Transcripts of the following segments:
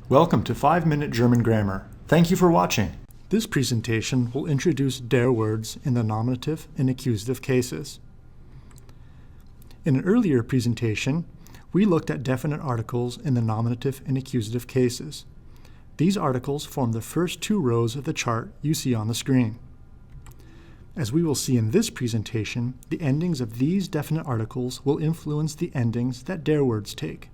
Welcome to 5-Minute German Grammar. Thank you for watching. This presentation will introduce der words in the nominative and accusative cases. In an earlier presentation, we looked at definite articles in the nominative and accusative cases. These articles form the first two rows of the chart you see on the screen. As we will see in this presentation, the endings of these definite articles will influence the endings that der words take.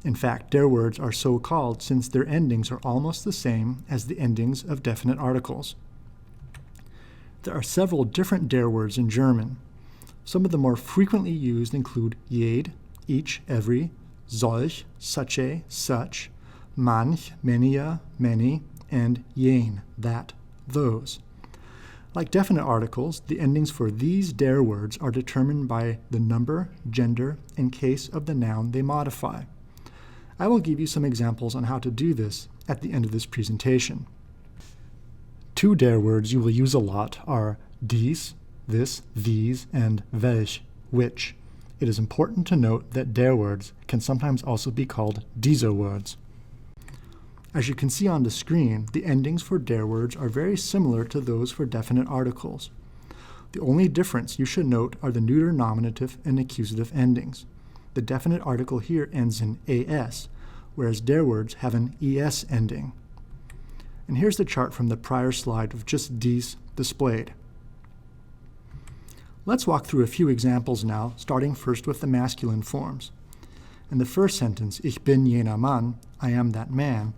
In fact, der words are so called since their endings are almost the same as the endings of definite articles. There are several different der words in German. Some of the more frequently used include jed, each, every, solch, such a, such, manch, many a, many, and jen, that, those. Like definite articles, the endings for these der words are determined by the number, gender, and case of the noun they modify. I will give you some examples on how to do this at the end of this presentation. Two der words you will use a lot are dies, this, these, and welch, which. It is important to note that der words can sometimes also be called diese words. As you can see on the screen, the endings for der words are very similar to those for definite articles. The only difference you should note are the neuter nominative and accusative endings. The definite article here ends in as, whereas der words have an es ending. And here's the chart from the prior slide with just dies displayed. Let's walk through a few examples now, starting first with the masculine forms. In the first sentence, ich bin jener Mann, I am that man,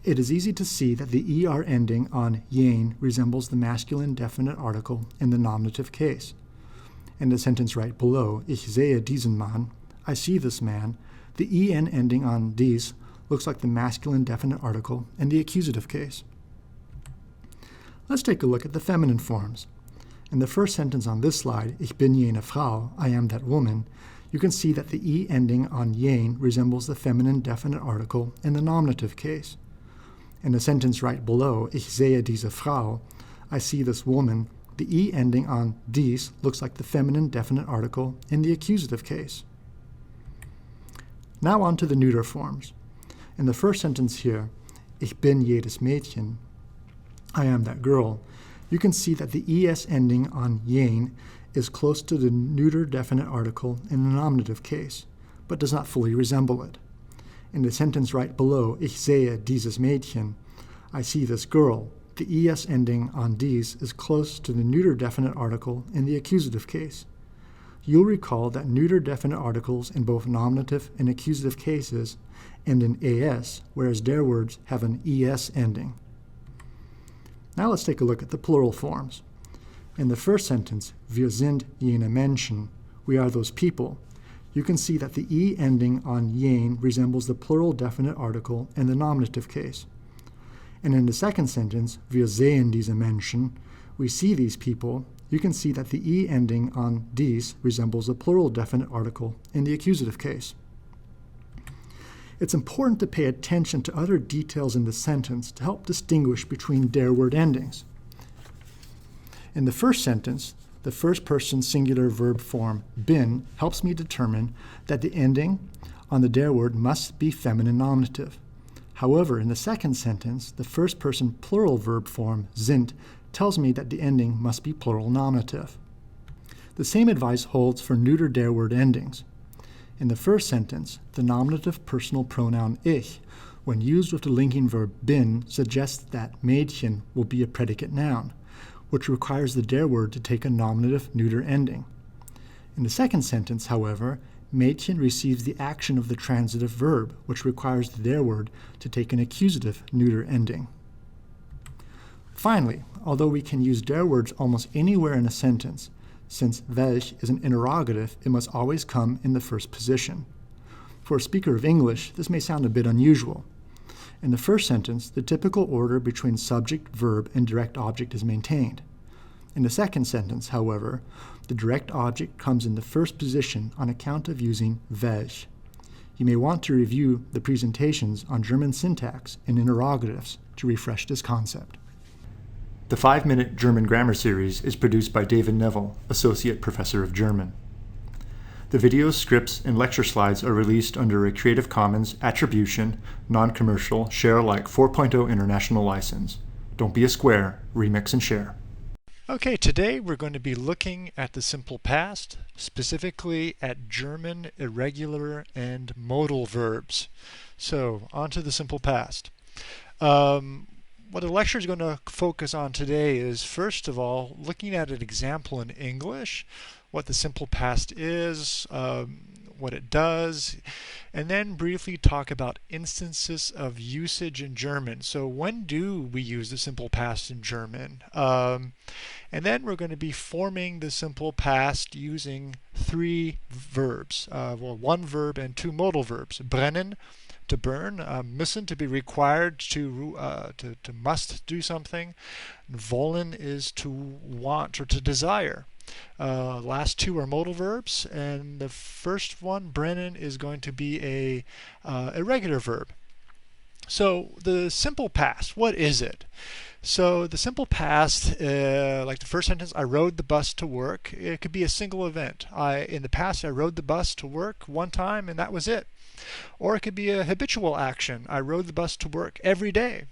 it is easy to see that the er ending on jen resembles the masculine definite article in the nominative case. In the sentence right below, ich sehe diesen Mann, I see this man, the en ending on dies looks like the masculine definite article in the accusative case. Let's take a look at the feminine forms. In the first sentence on this slide, ich bin jene Frau, I am that woman, you can see that the e ending on jen resembles the feminine definite article in the nominative case. In the sentence right below, ich sehe diese Frau, I see this woman, the e ending on dies looks like the feminine definite article in the accusative case. Now on to the neuter forms. In the first sentence here, ich bin jedes Mädchen, I am that girl, you can see that the es ending on jen is close to the neuter definite article in the nominative case, but does not fully resemble it. In the sentence right below, ich sehe dieses Mädchen, I see this girl, the es ending on dies is close to the neuter definite article in the accusative case. You'll recall that neuter definite articles in both nominative and accusative cases end in as, whereas der words have an es ending. Now let's take a look at the plural forms. In the first sentence, wir sind jene Menschen, we are those people, you can see that the e ending on jen resembles the plural definite article in the nominative case. And in the second sentence, wir sehen diese Menschen, we see these people, you can see that the e ending on dies resembles the plural definite article in the accusative case. It's important to pay attention to other details in the sentence to help distinguish between der word endings. In the first sentence, the first person singular verb form bin helps me determine that the ending on the der word must be feminine nominative. However, in the second sentence, the first person plural verb form sind tells me that the ending must be plural nominative. The same advice holds for neuter der word endings. In the first sentence, the nominative personal pronoun ich, when used with the linking verb bin, suggests that Mädchen will be a predicate noun, which requires the der word to take a nominative neuter ending. In the second sentence, however, Mädchen receives the action of the transitive verb, which requires the der word to take an accusative neuter ending. Finally, although we can use der words almost anywhere in a sentence, since welch is an interrogative, it must always come in the first position. For a speaker of English, this may sound a bit unusual. In the first sentence, the typical order between subject, verb, and direct object is maintained. In the second sentence, however, the direct object comes in the first position on account of using welch. You may want to review the presentations on German syntax and interrogatives to refresh this concept. The 5-Minute German Grammar Series is produced by David Neville, Associate Professor of German. The videos, scripts, and lecture slides are released under a Creative Commons Attribution, Non-Commercial, Share Alike 4.0 International License. Don't be a square, remix and share. Okay, today we're going to be looking at the simple past, specifically at German irregular and modal verbs. So, on to the simple past. What the lecture is going to focus on today is, first of all, looking at an example in English, what the simple past is, what it does, and then briefly talk about instances of usage in German. So when do we use the simple past in German? And then we're going to be forming the simple past using three verbs, one verb and two modal verbs. Brennen, to burn, müssen, to be required, to must do something. Wollen is to want or to desire. Last two are modal verbs, and the first one, brennen, is going to be a irregular verb. So the simple past, what is it? So the simple past, like the first sentence, I rode the bus to work. It could be a single event. In the past, I rode the bus to work one time, and that was it. Or it could be a habitual action. I rode the bus to work every day.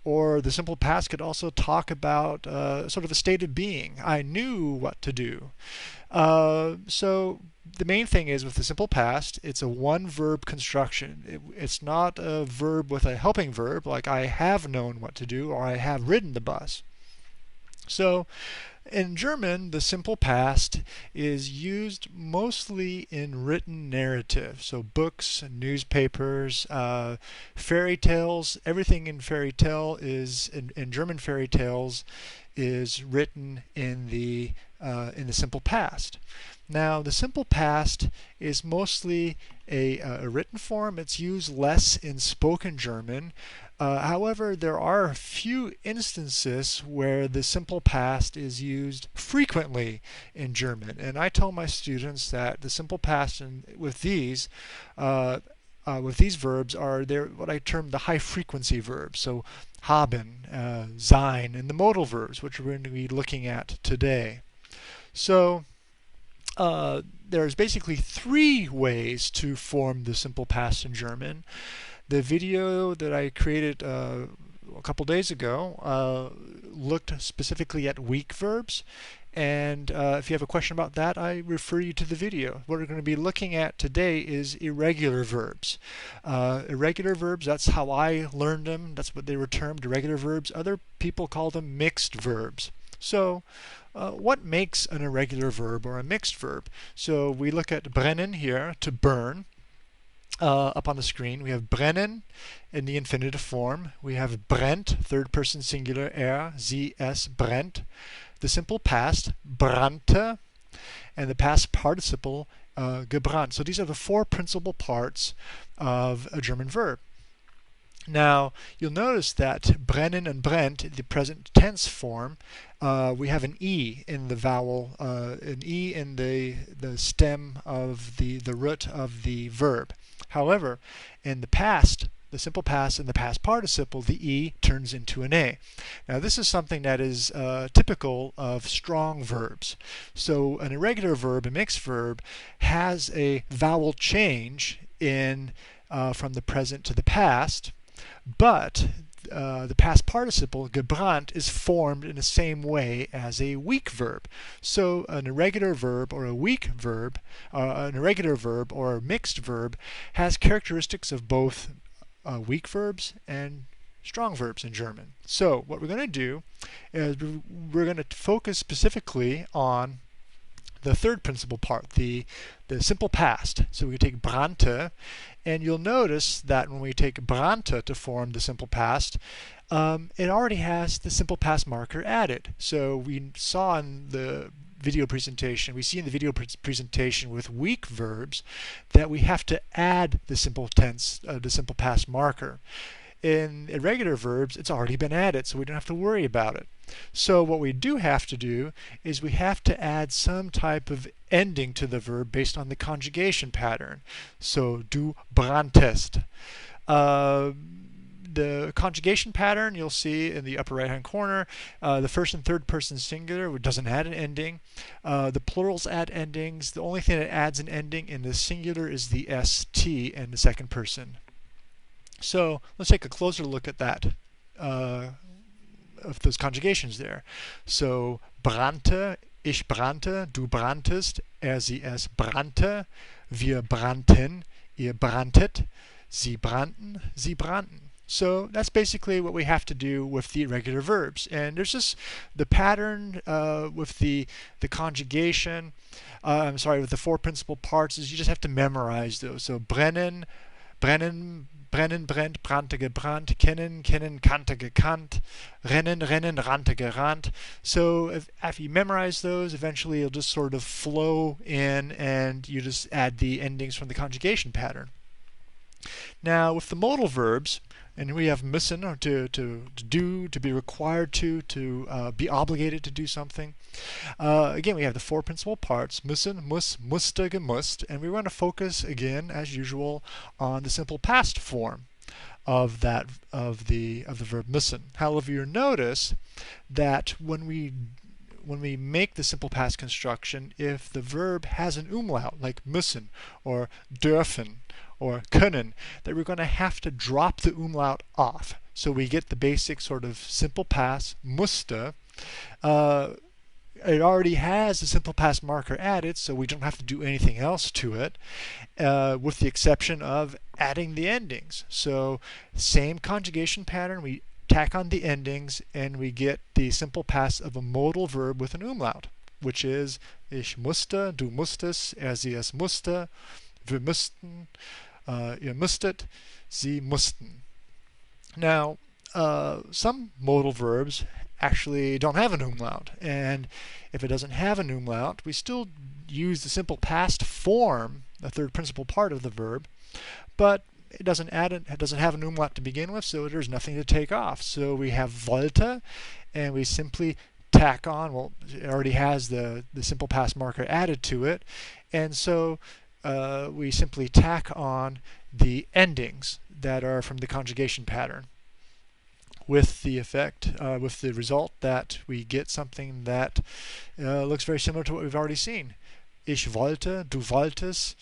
Or the simple past could also talk about sort of a state of being. I knew what to do. So the main thing is with the simple past, it's a one-verb construction. It's not a verb with a helping verb like I have known what to do or I have ridden the bus. So in German, the simple past is used mostly in written narrative. So books, newspapers, fairy tales, everything in fairy tale is, in German fairy tales, is written in the simple past. Now, the simple past is mostly a written form. It's used less in spoken German. However, there are a few instances where the simple past is used frequently in German. And I tell my students that the simple past with these verbs are what I term the high frequency verbs. So haben, sein, and the modal verbs, which we're going to be looking at today. So there's basically three ways to form the simple past in German. The video that I created a couple days ago looked specifically at weak verbs, and if you have a question about that, I refer you to the video. What we're going to be looking at today is irregular verbs. Irregular verbs, that's how I learned them. That's what they were termed, irregular verbs. Other people call them mixed verbs. So what makes an irregular verb or a mixed verb? So we look at brennen here, to burn. Up on the screen, we have brennen in the infinitive form. We have brennt, third person singular, sie, es, brennt. The simple past, brannte, and the past participle, gebrannt. So these are the four principal parts of a German verb. Now, you'll notice that brennen and brennt, the present tense form, we have an E in the vowel, an E in the stem of the root of the verb. However, in the past, the simple past and the past participle, the E turns into an A. Now, this is something that is typical of strong verbs. So an irregular verb, a mixed verb, has a vowel change from the present to the past, but the past participle, gebrannt, is formed in the same way as a weak verb. So an irregular verb or a weak verb, an irregular verb or a mixed verb has characteristics of both weak verbs and strong verbs in German. So what we're going to do is we're going to focus specifically on the third principal part, the simple past. So we take brannte, and you'll notice that when we take brannte to form the simple past, it already has the simple past marker added. So we saw in the video presentation, we see in the video presentation with weak verbs that we have to add the simple tense, the simple past marker. In irregular verbs, it's already been added, so we don't have to worry about it. So what we do have to do is we have to add some type of ending to the verb based on the conjugation pattern. So du branntest. the conjugation pattern you'll see in the upper right hand corner, the first and third person singular doesn't add an ending. The plurals add endings. The only thing that adds an ending in the singular is the st in the second person. So let's take a closer look at that, of those conjugations there. So brannte, ich brannte, du branntest, sie es brannte, wir brannten, ihr branntet, sie brannten, sie brannten. So that's basically what we have to do with the irregular verbs. And there's just the pattern with the conjugation, with the four principal parts is you just have to memorize those. So brennen, brennen, brennen, brennt, brannte, gebrannt, kennen, kennen, kannte, gekannt, rennen, rennen, rannte, gerannt. So if you memorize those, eventually it'll just sort of flow in and you just add the endings from the conjugation pattern. Now with the modal verbs, and we have müssen, or to do, to be required to be obligated to do something. Again, we have the four principal parts: müssen, muss, musste, gemusst, and we want to focus again, as usual, on the simple past form of the verb müssen. However, you'll notice that when we make the simple past construction, if the verb has an umlaut, like müssen or dürfen or können, that we're going to have to drop the umlaut off. So we get the basic sort of simple past, musste. It already has the simple past marker added, so we don't have to do anything else to it, with the exception of adding the endings. So same conjugation pattern, we tack on the endings and we get the simple past of a modal verb with an umlaut, which is ich musste, du musstest, sie es musste, wir müssten, ihr müsstet, sie mussten. Now, some modal verbs actually don't have an umlaut, and if it doesn't have an umlaut, we still use the simple past form, the third principal part of the verb, but it doesn't have an umlaut to begin with, so there's nothing to take off. So we have wollte, and we simply tack on, well, it already has the simple past marker added to it, and so we simply tack on the endings that are from the conjugation pattern, with the result that we get something that looks very similar to what we've already seen. Ich wollte, du wolltest,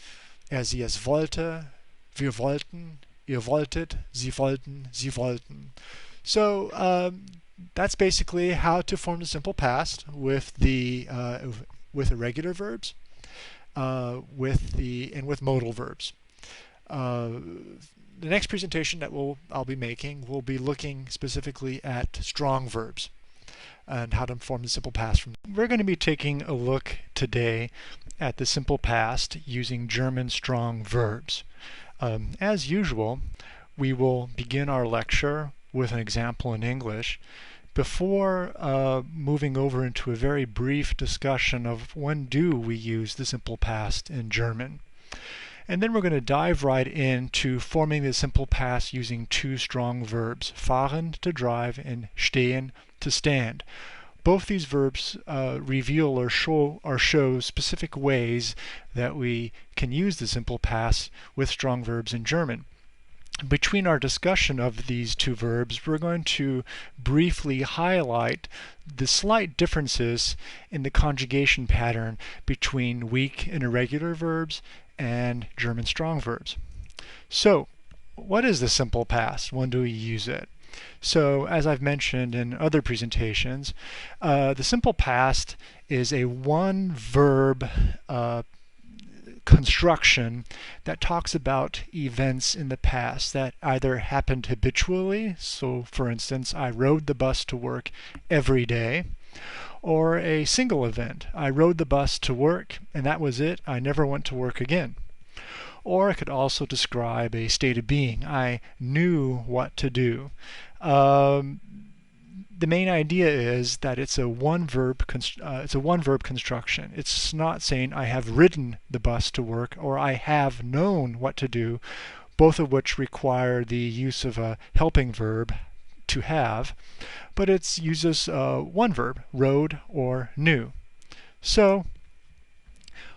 sie es wollte, wir wollten, ihr wolltet, sie wollten, sie wollten. So that's basically how to form the simple past with irregular verbs, with modal verbs. The next presentation that I'll be making will be looking specifically at strong verbs and how to form the simple past from them. We're going to be taking a look today at the simple past using German strong verbs. As usual, we will begin our lecture with an example in English before moving over into a very brief discussion of when do we use the simple past in German. And then we're going to dive right into forming the simple past using two strong verbs, fahren, to drive, and stehen, to stand. Both these verbs reveal or show specific ways that we can use the simple past with strong verbs in German. Between our discussion of these two verbs, we're going to briefly highlight the slight differences in the conjugation pattern between weak and irregular verbs and German strong verbs. So, what is the simple past? When do we use it? So, as I've mentioned in other presentations, the simple past is a one-verb construction that talks about events in the past that either happened habitually, so for instance, I rode the bus to work every day, or a single event. I rode the bus to work and that was it. I never went to work again. Or it could also describe a state of being. I knew what to do. The main idea is that it's a one-verb construction. It's not saying I have ridden the bus to work or I have known what to do, both of which require the use of a helping verb, to have, but it uses one verb, rode or knew. So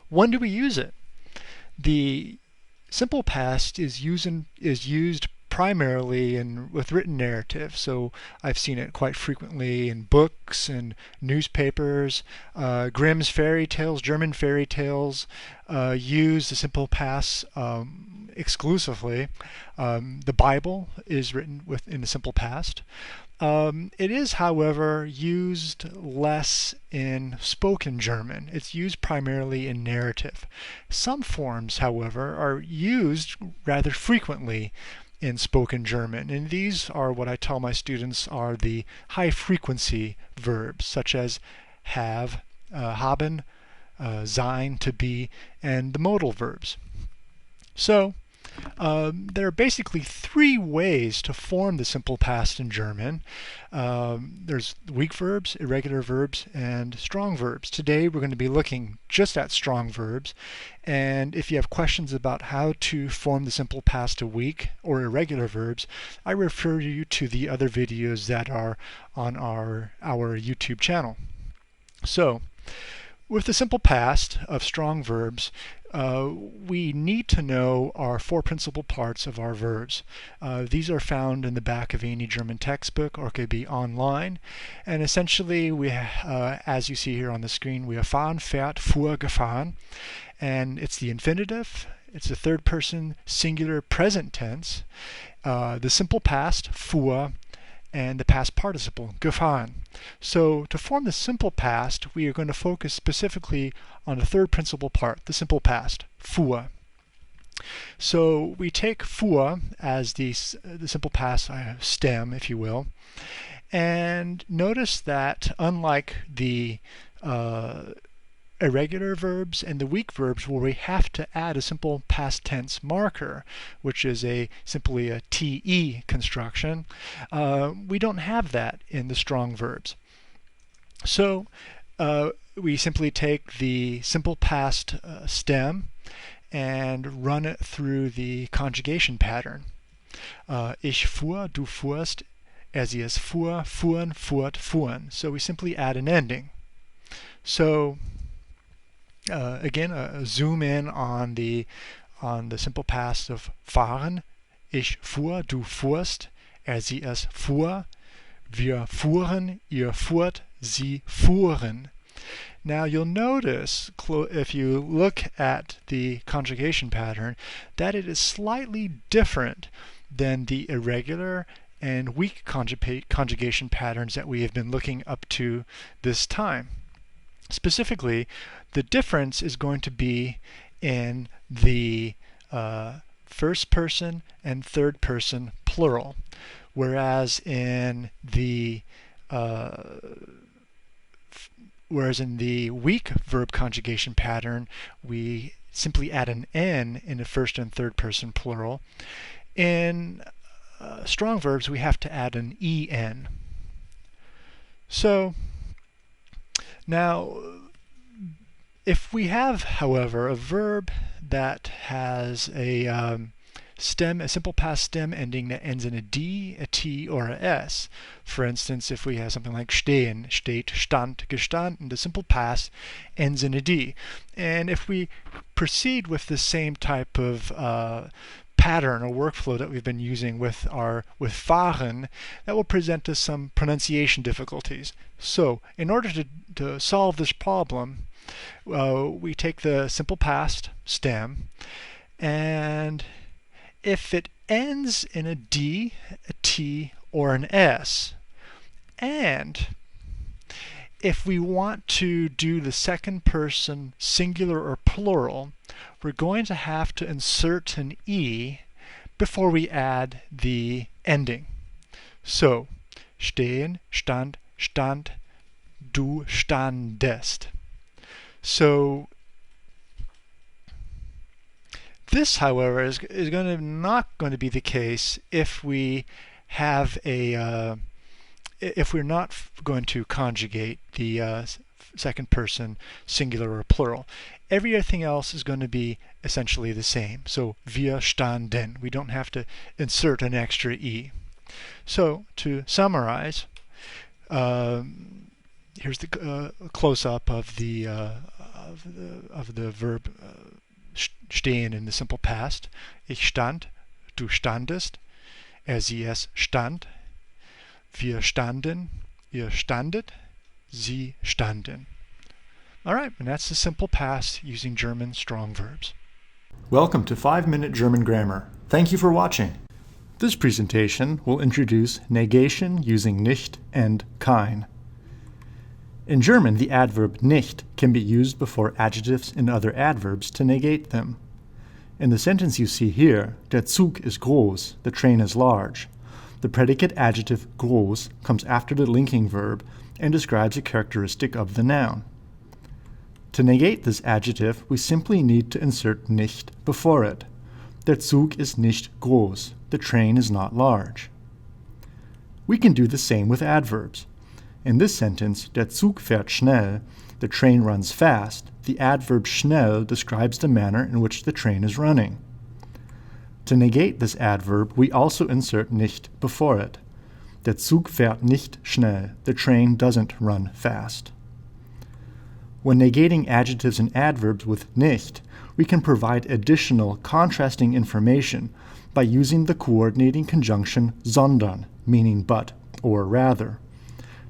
when do we use it? The simple past is used primarily with written narrative. So I've seen it quite frequently in books and newspapers. Grimm's fairy tales, German fairy tales, use the simple past exclusively. The Bible is written in the simple past. It is, however, used less in spoken German. It's used primarily in narrative. Some forms, however, are used rather frequently in spoken German, and these are what I tell my students are the high-frequency verbs, such as have, haben, sein, to be, and the modal verbs. So, there are basically three ways to form the simple past in German. There's weak verbs, irregular verbs, and strong verbs. Today we're going to be looking just at strong verbs, and if you have questions about how to form the simple past to weak or irregular verbs, I refer you to the other videos that are on our YouTube channel. So, with the simple past of strong verbs, we need to know our four principal parts of our verbs. These are found in the back of any German textbook or could be online. And essentially, as you see here on the screen, we have fahren, fährt, fuhr, gefahren. And it's the infinitive, it's the third person singular present tense, the simple past, fuhr, and the past participle, gefahren. So to form the simple past, we are going to focus specifically on the third principal part, the simple past, fuhr. So we take fuhr as the simple past stem, if you will, and notice that unlike the irregular verbs and the weak verbs where we have to add a simple past tense marker, which is simply a TE construction, we don't have that in the strong verbs. So we simply take the simple past stem and run it through the conjugation pattern. Ich fuhr, du fuhrst, sie es fuhr, fuhren, fuhrt, fuhren. So we simply add an ending. So again, zoom in on the simple past of fahren. Ich fuhr, du fuhrst, sie es fuhr, wir fuhren, ihr fuhrt, sie fuhren. Now you'll notice, if you look at the conjugation pattern, that it is slightly different than the irregular and weak conjugation patterns that we have been looking up to this time. Specifically, the difference is going to be in the first person and third person plural, whereas in the weak verb conjugation pattern, we simply add an N in the first and third person plural. In strong verbs, we have to add an EN. So, now, if we have, however, a verb that has a simple past stem ending that ends in a D, a T, or a S. For instance, if we have something like stehen, steht, stand, gestanden, the simple past ends in a D. And if we proceed with the same type of pattern or workflow that we've been using with fahren, that will present us some pronunciation difficulties. So, in order to solve this problem, we take the simple past stem, and if it ends in a D, a T, or an S, and if we want to do the second person singular or plural, we're going to have to insert an E before we add the ending. So, stehen, stand, stand, du standest. So, this, however, is not going to be the case if we have if we're not going to conjugate the second person singular or plural. Everything else is going to be essentially the same. So, wir standen. We don't have to insert an extra E. So, to summarize, here's the close-up of the verb stehen in the simple past. Ich stand, du standest. sie es stand, wir standen, ihr standet, sie standen. All right, and that's the simple past using German strong verbs. Welcome to 5-Minute German Grammar. Thank you for watching. This presentation will introduce negation using nicht and kein. In German, the adverb nicht can be used before adjectives and other adverbs to negate them. In the sentence you see here, der Zug ist groß, the train is large. The predicate adjective groß comes after the linking verb and describes a characteristic of the noun. To negate this adjective, we simply need to insert nicht before it. Der Zug ist nicht groß, the train is not large. We can do the same with adverbs. In this sentence, der Zug fährt schnell, the train runs fast, the adverb schnell describes the manner in which the train is running. To negate this adverb, we also insert nicht before it. Der Zug fährt nicht schnell, the train doesn't run fast. When negating adjectives and adverbs with nicht, we can provide additional contrasting information by using the coordinating conjunction sondern, meaning but or rather.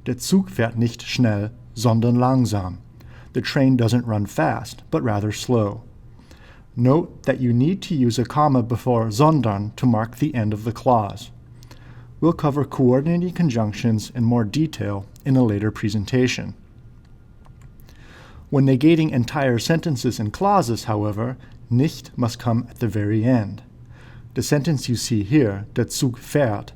Der Zug fährt nicht schnell, sondern langsam. The train doesn't run fast, but rather slow. Note that you need to use a comma before sondern to mark the end of the clause. We'll cover coordinating conjunctions in more detail in a later presentation. When negating entire sentences and clauses, however, nicht must come at the very end. The sentence you see here, der Zug fährt,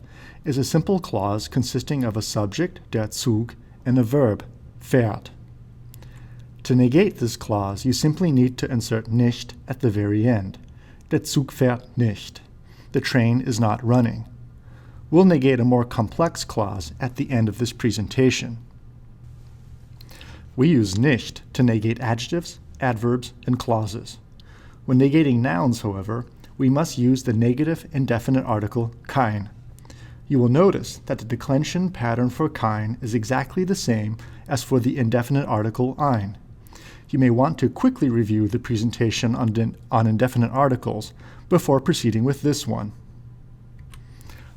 is a simple clause consisting of a subject, der Zug, and a verb, fährt. To negate this clause, you simply need to insert nicht at the very end. Der Zug fährt nicht. The train is not running. We'll negate a more complex clause at the end of this presentation. We use nicht to negate adjectives, adverbs, and clauses. When negating nouns, however, we must use the negative indefinite article kein. You will notice that the declension pattern for kein is exactly the same as for the indefinite article ein. You may want to quickly review the presentation on indefinite articles before proceeding with this one.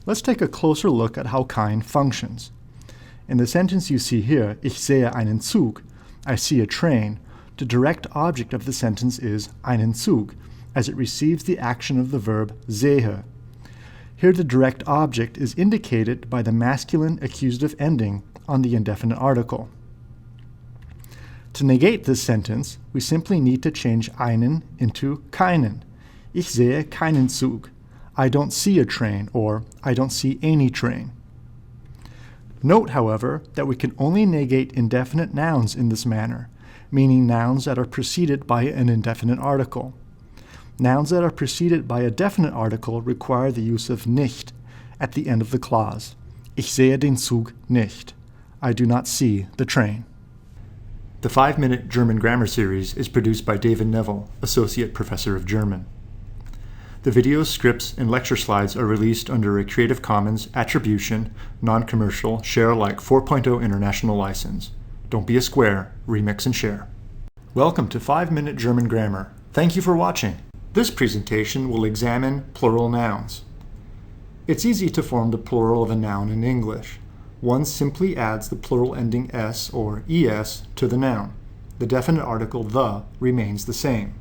Let's take a closer look at how kein functions. In the sentence you see here, ich sehe einen Zug, I see a train, the direct object of the sentence is einen Zug, as it receives the action of the verb sehe. Here the direct object is indicated by the masculine accusative ending on the indefinite article. To negate this sentence, we simply need to change einen into keinen. Ich sehe keinen Zug. I don't see a train, or I don't see any train. Note, however, that we can only negate indefinite nouns in this manner, meaning nouns that are preceded by an indefinite article. Nouns that are preceded by a definite article require the use of nicht at the end of the clause. Ich sehe den Zug nicht. I do not see the train. The 5-Minute German Grammar Series is produced by David Neville, Associate Professor of German. The videos, scripts, and lecture slides are released under a Creative Commons Attribution, Non-Commercial, Share-alike 4.0 International License. Don't be a square, remix and share. Welcome to 5-Minute German Grammar. Thank you for watching. This presentation will examine plural nouns. It's easy to form the plural of a noun in English. One simply adds the plural ending s or es to the noun. The definite article the remains the same.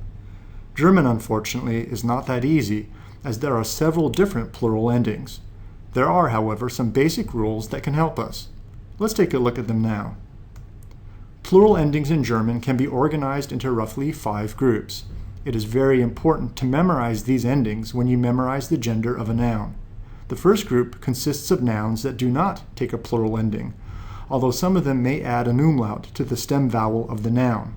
German, unfortunately, is not that easy, as there are several different plural endings. There are, however, some basic rules that can help us. Let's take a look at them now. Plural endings in German can be organized into roughly 5 groups. It is very important to memorize these endings when you memorize the gender of a noun. The first group consists of nouns that do not take a plural ending, although some of them may add an umlaut to the stem vowel of the noun.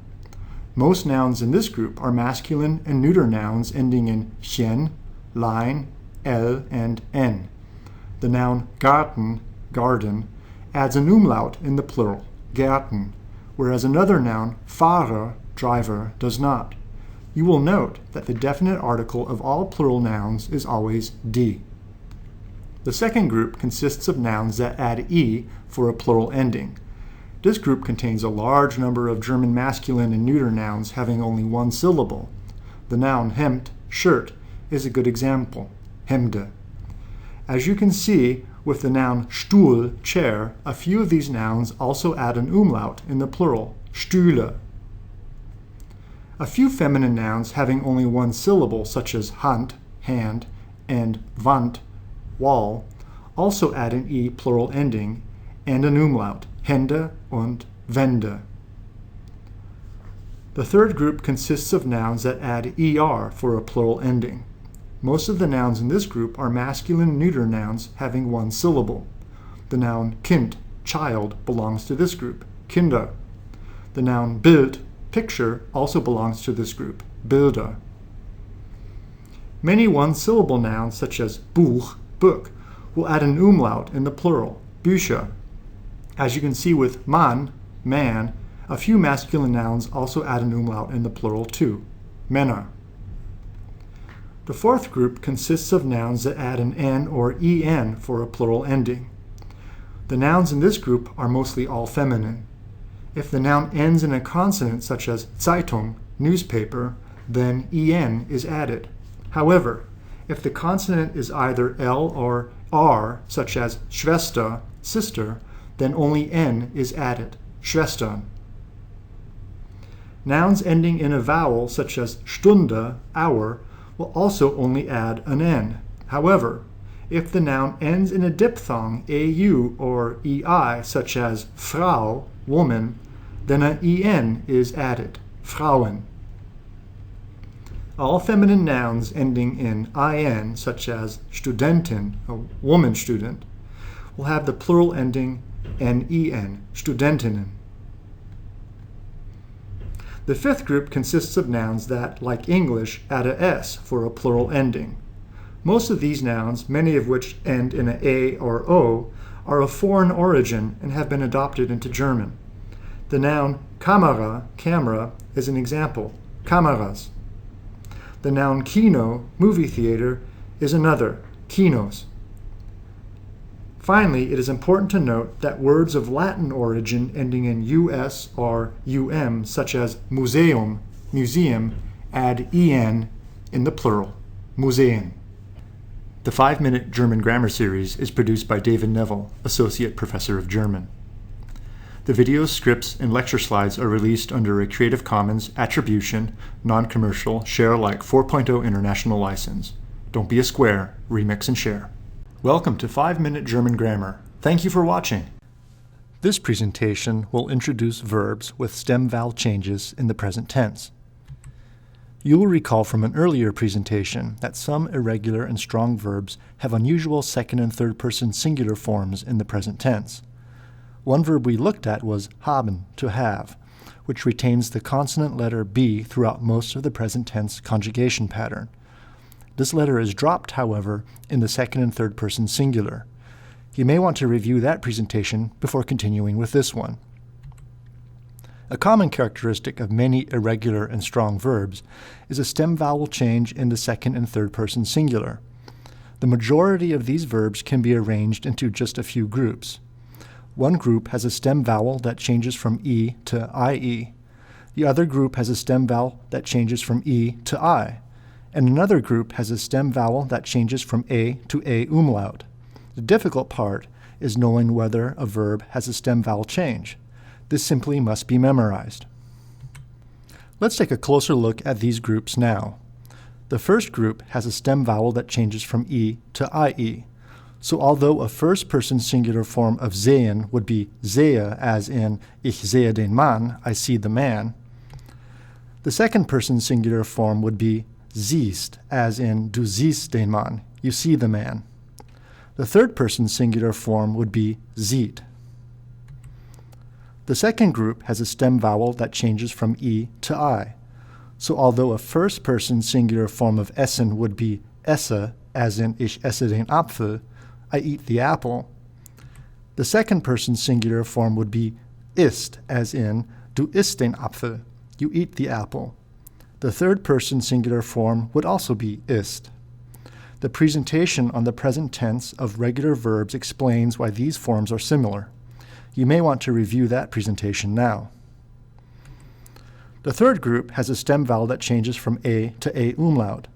Most nouns in this group are masculine and neuter nouns ending in chen, lein, l, and n. The noun Garten, garden, adds an umlaut in the plural, Gärten, whereas another noun, Fahrer, driver, does not. You will note that the definite article of all plural nouns is always die. The second group consists of nouns that add e for a plural ending. This group contains a large number of German masculine and neuter nouns having only one syllable. The noun Hemd, shirt, is a good example, Hemde. As you can see, with the noun Stuhl, chair, a few of these nouns also add an umlaut in the plural, Stühle. A few feminine nouns having only one syllable, such as Hand, hand, and Wand, wall, also add an E plural ending and an umlaut, Hände und Wände. The third group consists of nouns that add ER for a plural ending. Most of the nouns in this group are masculine and neuter nouns having one syllable. The noun Kind, child, belongs to this group, Kinder. The noun Bild, picture, also belongs to this group, Bilder. Many one-syllable nouns, such as Buch, book, will add an umlaut in the plural, Bücher. As you can see with Mann, man, a few masculine nouns also add an umlaut in the plural too, Männer. The fourth group consists of nouns that add an N or EN for a plural ending. The nouns in this group are mostly all feminine. If the noun ends in a consonant such as Zeitung, newspaper, then EN is added. However, if the consonant is either L or R, such as Schwester, sister, then only N is added, Schwestern. Nouns ending in a vowel such as Stunde, hour, will also only add an N. However, if the noun ends in a diphthong, AU or EI, such as Frau, woman, then an EN is added, Frauen. All feminine nouns ending in IN, such as Studentin, a woman student, will have the plural ending NEN, Studentinnen. The fifth group consists of nouns that, like English, add a S for a plural ending. Most of these nouns, many of which end in a A or O, are of foreign origin and have been adopted into German. The noun Kamera, camera, is an example, Kameras. The noun Kino, movie theater, is another, Kinos. Finally, it is important to note that words of Latin origin ending in US or UM, such as museum, museum, add en in the plural, Museen. The 5-minute German grammar series is produced by David Neville, Associate Professor of German. The videos, scripts, and lecture slides are released under a Creative Commons Attribution, Non-Commercial, Share-alike 4.0 International License. Don't be a square, remix and share. Welcome to 5-Minute German Grammar. Thank you for watching. This presentation will introduce verbs with stem vowel changes in the present tense. You will recall from an earlier presentation that some irregular and strong verbs have unusual second and third person singular forms in the present tense. One verb we looked at was haben, to have, which retains the consonant letter B throughout most of the present tense conjugation pattern. This letter is dropped, however, in the second and third person singular. You may want to review that presentation before continuing with this one. A common characteristic of many irregular and strong verbs is a stem vowel change in the second and third person singular. The majority of these verbs can be arranged into just a few groups. One group has a stem vowel that changes from E to IE. The other group has a stem vowel that changes from E to I. And another group has a stem vowel that changes from A to A umlaut. The difficult part is knowing whether a verb has a stem vowel change. This simply must be memorized. Let's take a closer look at these groups now. The first group has a stem vowel that changes from E to IE. So although a first-person singular form of sehen would be sehe, as in ich sehe den Mann, I see the man, the second-person singular form would be siehst, as in du siehst den Mann, you see the man. The third-person singular form would be sieht. The second group has a stem vowel that changes from E to I. So although a first-person singular form of essen would be esse, as in ich esse den Apfel, I eat the apple, the second-person singular form would be ist, as in du isst den Apfel, you eat the apple. The third-person singular form would also be ist. The presentation on the present tense of regular verbs explains why these forms are similar. You may want to review that presentation now. The third group has a stem vowel that changes from A to A umlaut.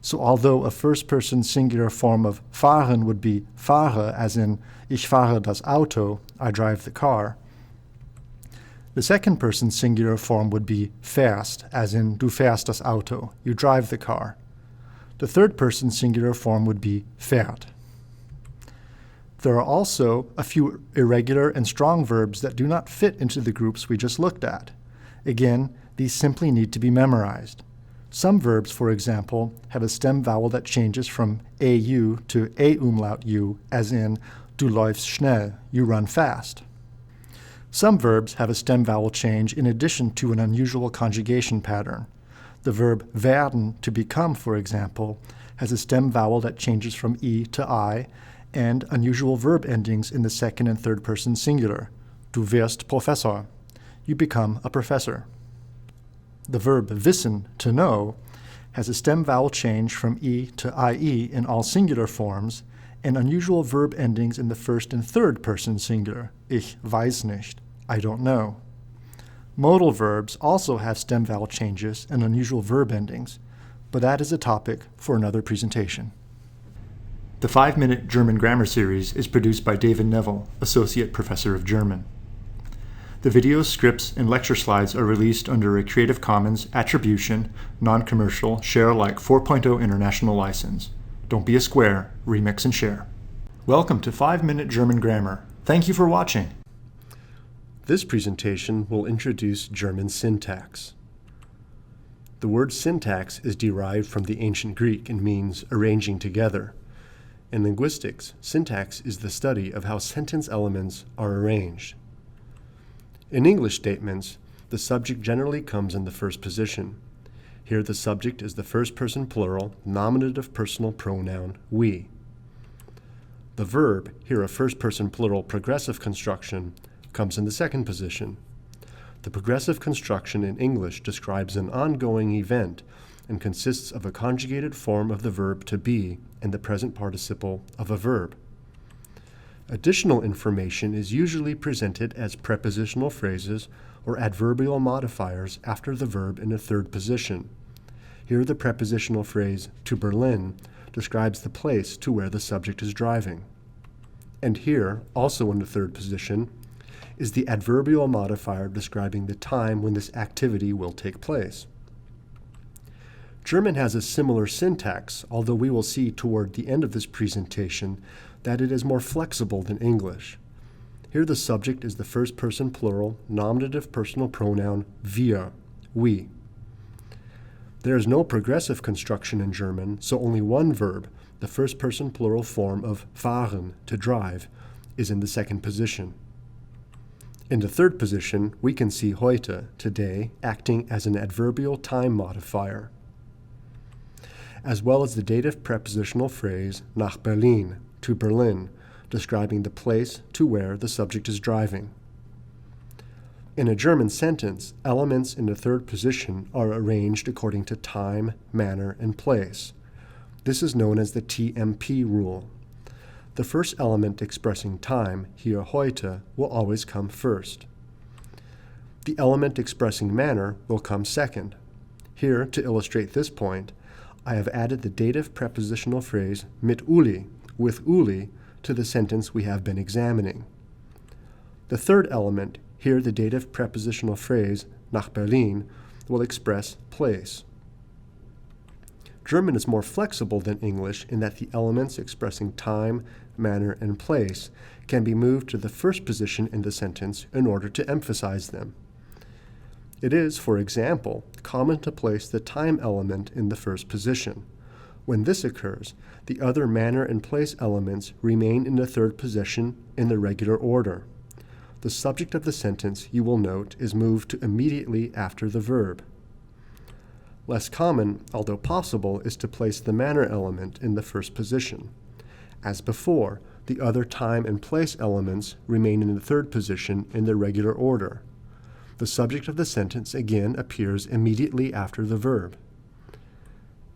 So although a first-person singular form of fahren would be fahre, as in ich fahre das Auto, I drive the car, the second-person singular form would be fährst, as in du fährst das Auto, you drive the car. The third-person singular form would be fährt. There are also a few irregular and strong verbs that do not fit into the groups we just looked at. Again, these simply need to be memorized. Some verbs, for example, have a stem vowel that changes from AU to A umlaut U, as in du läufst schnell, you run fast. Some verbs have a stem vowel change in addition to an unusual conjugation pattern. The verb werden, to become, for example, has a stem vowel that changes from E to I, and unusual verb endings in the second and third person singular. Du wirst Professor. You become a professor. The verb wissen, to know, has a stem vowel change from E to IE in all singular forms, and unusual verb endings in the first and third person singular. Ich weiß nicht. I don't know. Modal verbs also have stem vowel changes and unusual verb endings, but that is a topic for another presentation. The 5-Minute German Grammar Series is produced by David Neville, Associate Professor of German. The videos, scripts, and lecture slides are released under a Creative Commons Attribution, Non-Commercial, Share-alike 4.0 International License. Don't be a square, remix and share. Welcome to 5-Minute German Grammar. Thank you for watching. This presentation will introduce German syntax. The word syntax is derived from the ancient Greek and means arranging together. In linguistics, syntax is the study of how sentence elements are arranged. In English statements, the subject generally comes in the first position. Here the subject is the first-person plural, nominative personal pronoun, we. The verb, here a first-person plural progressive construction, comes in the second position. The progressive construction in English describes an ongoing event and consists of a conjugated form of the verb to be and the present participle of a verb. Additional information is usually presented as prepositional phrases or adverbial modifiers after the verb in a third position. Here the prepositional phrase to Berlin describes the place to where the subject is driving. And here, also in the third position, is the adverbial modifier describing the time when this activity will take place. German has a similar syntax, although we will see toward the end of this presentation that it is more flexible than English. Here the subject is the first-person plural, nominative personal pronoun wir, we. There is no progressive construction in German, so only one verb, the first-person plural form of fahren, to drive, is in the second position. In the third position, we can see heute, today, acting as an adverbial time modifier, as well as the dative prepositional phrase nach Berlin, to Berlin, describing the place to where the subject is driving. In a German sentence, elements in the third position are arranged according to time, manner, and place. This is known as the TMP rule. The first element expressing time, here heute, will always come first. The element expressing manner will come second. Here, to illustrate this point, I have added the dative prepositional phrase mit Uli, with Uli, to the sentence we have been examining. The third element, here the dative prepositional phrase nach Berlin, will express place. German is more flexible than English in that the elements expressing time, manner, and place can be moved to the first position in the sentence in order to emphasize them. It is, for example, common to place the time element in the first position. When this occurs, the other manner and place elements remain in the third position in the regular order. The subject of the sentence, you will note, is moved to immediately after the verb. Less common, although possible, is to place the manner element in the first position. As before, the other time and place elements remain in the third position in the regular order. The subject of the sentence again appears immediately after the verb.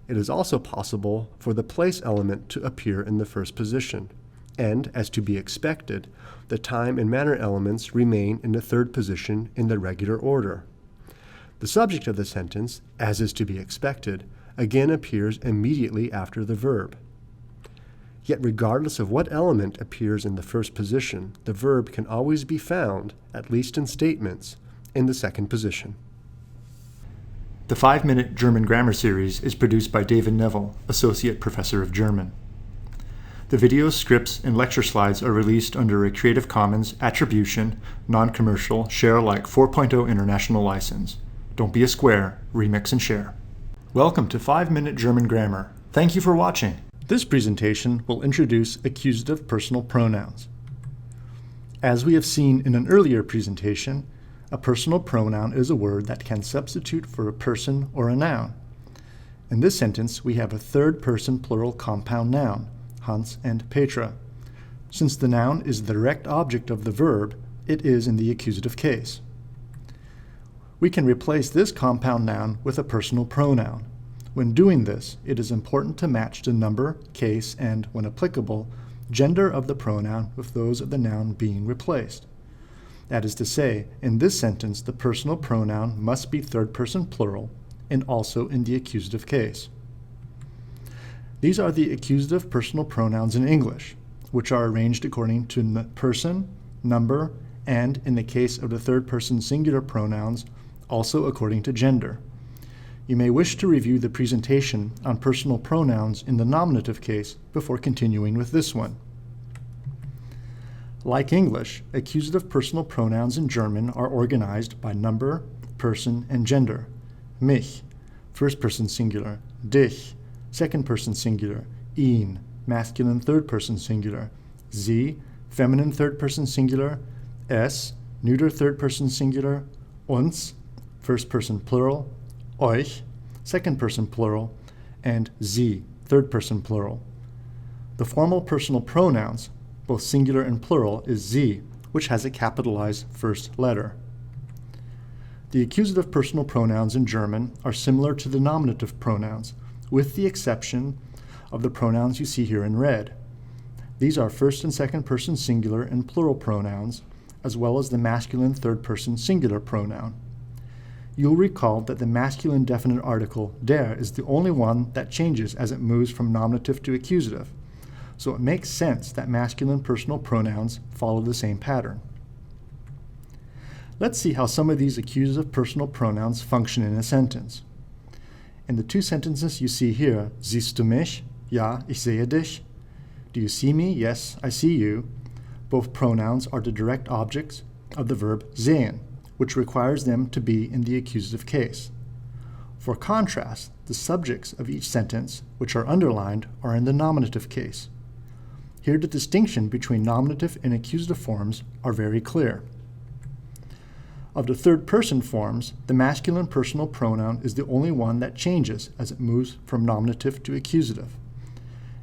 It is also possible for the place element to appear in the first position, and, as to be expected, the time and manner elements remain in the third position in the regular order. The subject of the sentence, as is to be expected, again appears immediately after the verb. Yet regardless of what element appears in the first position, the verb can always be found, at least in statements, in the second position. The 5-minute German grammar series is produced by David Neville, Associate Professor of German. The videos, scripts, and lecture slides are released under a Creative Commons Attribution, Non-Commercial, Share-alike 4.0 International License. Don't be a square, remix and share. Welcome to 5-minute German grammar. Thank you for watching. This presentation will introduce accusative personal pronouns. As we have seen in an earlier presentation, a personal pronoun is a word that can substitute for a person or a noun. In this sentence, we have a third-person plural compound noun, Hans and Petra. Since the noun is the direct object of the verb, it is in the accusative case. We can replace this compound noun with a personal pronoun. When doing this, it is important to match the number, case, and, when applicable, gender of the pronoun with those of the noun being replaced. That is to say, in this sentence, the personal pronoun must be third-person plural and also in the accusative case. These are the accusative personal pronouns in English, which are arranged according to person, number, and, in the case of the third-person singular pronouns, also according to gender. You may wish to review the presentation on personal pronouns in the nominative case before continuing with this one. Like English, accusative personal pronouns in German are organized by number, person, and gender. Mich, first person singular, dich, second person singular, ihn, masculine third person singular, sie, feminine third person singular, es, neuter third person singular, uns, first person plural, euch, second person plural, and sie, third person plural. The formal personal pronouns, both singular and plural, is sie, which has a capitalized first letter. The accusative personal pronouns in German are similar to the nominative pronouns, with the exception of the pronouns you see here in red. These are first and second person singular and plural pronouns, as well as the masculine third person singular pronoun. You'll recall that the masculine definite article der is the only one that changes as it moves from nominative to accusative, so it makes sense that masculine personal pronouns follow the same pattern. Let's see how some of these accusative personal pronouns function in a sentence. In the two sentences you see here, siehst du mich? Ja, ich sehe dich. Do you see me? Yes, I see you. Both pronouns are the direct objects of the verb sehen, which requires them to be in the accusative case. For contrast, the subjects of each sentence, which are underlined, are in the nominative case. Here the distinction between nominative and accusative forms are very clear. Of the third-person forms, the masculine personal pronoun is the only one that changes as it moves from nominative to accusative.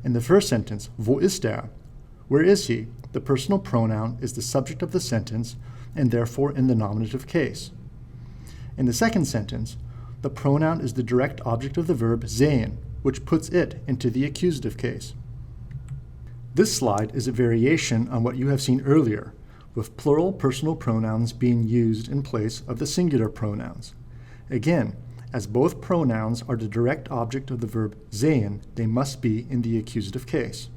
In the first sentence, wo ist er? Where is he? The personal pronoun is the subject of the sentence and therefore in the nominative case. In the second sentence, the pronoun is the direct object of the verb sehen, which puts it into the accusative case. This slide is a variation on what you have seen earlier, with plural personal pronouns being used in place of the singular pronouns. Again, as both pronouns are the direct object of the verb sehen, they must be in the accusative case.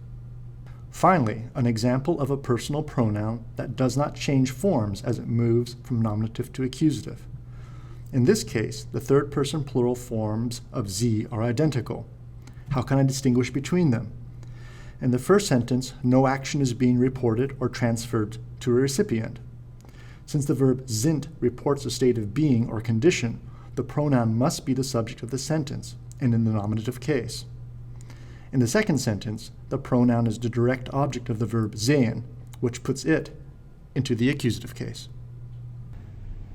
Finally, an example of a personal pronoun that does not change forms as it moves from nominative to accusative. In this case, the third-person plural forms of sie are identical. How can I distinguish between them? In the first sentence, no action is being reported or transferred to a recipient. Since the verb sind reports a state of being or condition, the pronoun must be the subject of the sentence, and in the nominative case. In the second sentence, the pronoun is the direct object of the verb sehen, which puts it into the accusative case.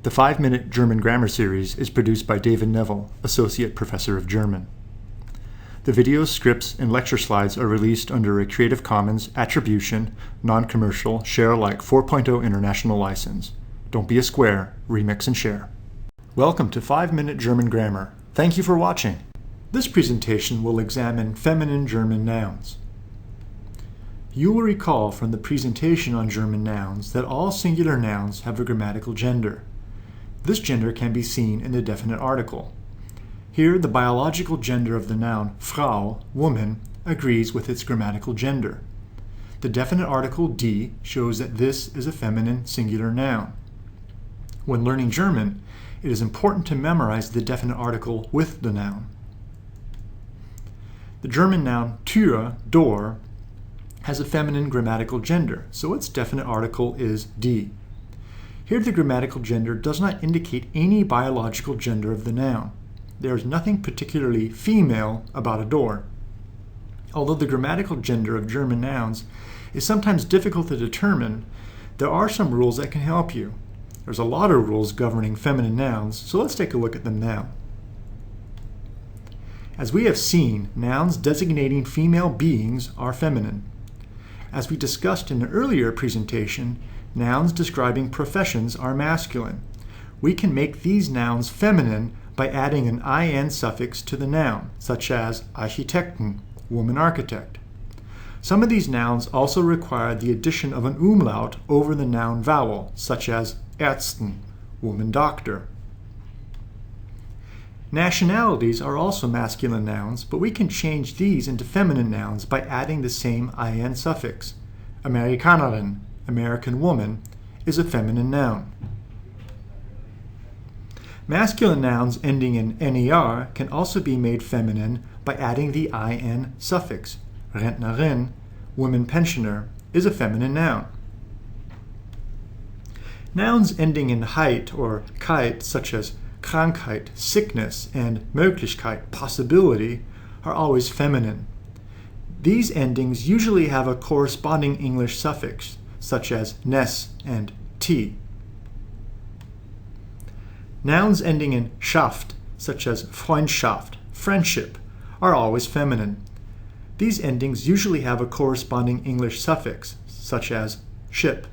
The 5-minute German grammar series is produced by David Neville, Associate Professor of German. The videos, scripts, and lecture slides are released under a Creative Commons Attribution, Non-Commercial, Share-alike 4.0 International License. Don't be a square, remix and share. Welcome to 5-minute German grammar. Thank you for watching. This presentation will examine feminine German nouns. You will recall from the presentation on German nouns that all singular nouns have a grammatical gender. This gender can be seen in the definite article. Here, the biological gender of the noun Frau, woman, agrees with its grammatical gender. The definite article die shows that this is a feminine singular noun. When learning German, it is important to memorize the definite article with the noun. The German noun Tür, door, has a feminine grammatical gender, so its definite article is die. Here the grammatical gender does not indicate any biological gender of the noun. There is nothing particularly female about a door. Although the grammatical gender of German nouns is sometimes difficult to determine, there are some rules that can help you. There's a lot of rules governing feminine nouns, so let's take a look at them now. As we have seen, nouns designating female beings are feminine. As we discussed in an earlier presentation, nouns describing professions are masculine. We can make these nouns feminine by adding an -in suffix to the noun, such as Architekten, woman architect. Some of these nouns also require the addition of an umlaut over the noun vowel, such as Ärztin, woman doctor. Nationalities are also masculine nouns, but we can change these into feminine nouns by adding the same -in suffix. Amerikanerin, American woman, is a feminine noun. Masculine nouns ending in -ner can also be made feminine by adding the -in suffix. Rentnerin, woman pensioner, is a feminine noun. Nouns ending in heit or keit, such as Krankheit, sickness, and Möglichkeit, possibility, are always feminine. These endings usually have a corresponding English suffix, such as nes and t. Nouns ending in schaft, such as Freundschaft, friendship, are always feminine. These endings usually have a corresponding English suffix, such as ship.